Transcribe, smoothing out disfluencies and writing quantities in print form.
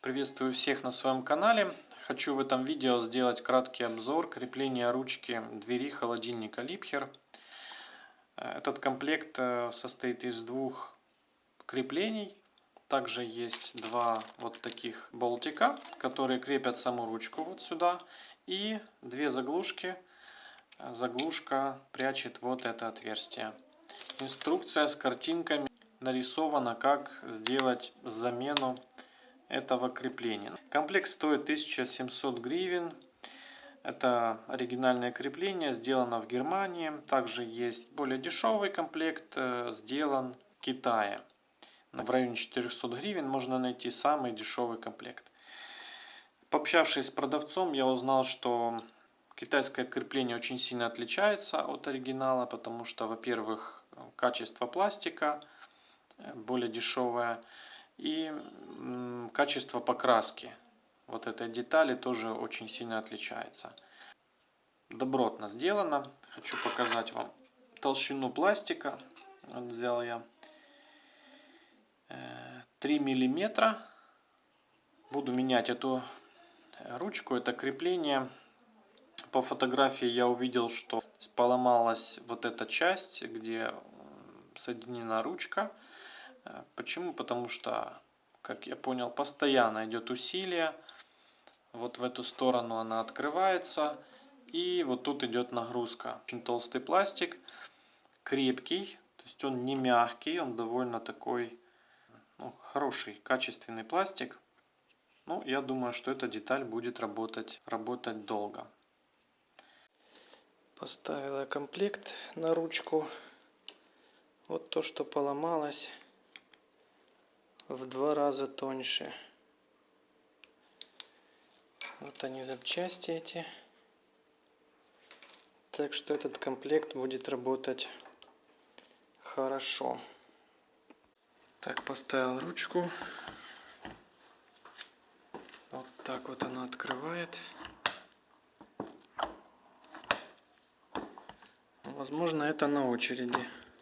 Приветствую всех на своем канале. Хочу в этом видео сделать краткий обзор крепления ручки двери холодильника Liebherr. Этот комплект состоит из двух креплений. Также есть два вот таких болтика, которые крепят саму ручку вот сюда. И две заглушки. Заглушка прячет вот это отверстие. Инструкция с картинками нарисована, как сделать замену этого крепления. Комплект стоит 1700 гривен. Это оригинальное крепление, сделано в Германии. Также есть более дешевый комплект, сделан в Китае. В районе 400 гривен можно найти самый дешевый комплект. Пообщавшись с продавцом, я узнал, что китайское крепление очень сильно отличается от оригинала, потому что, во-первых, качество пластика более дешевое, и качество покраски вот этой детали тоже очень сильно отличается. Добротно сделано. Хочу показать вам толщину пластика. Вот взял я 3 миллиметра. Буду менять эту ручку, это крепление. По фотографии я увидел, что поломалась вот эта часть, где соединена ручка. Почему? Потому что, как я понял, постоянно идет усилие. Вот в эту сторону она открывается. И вот тут идет нагрузка. Очень толстый пластик, крепкий. То есть он не мягкий, он довольно такой хороший, качественный пластик. Ну, я думаю, что эта деталь будет работать долго. Поставила комплект на ручку. Вот то, что поломалось, в 2 раза тоньше. Вот они, запчасти эти. Так что этот комплект будет работать хорошо. Так, поставил ручку. Вот так вот она открывает. Возможно, это на очереди.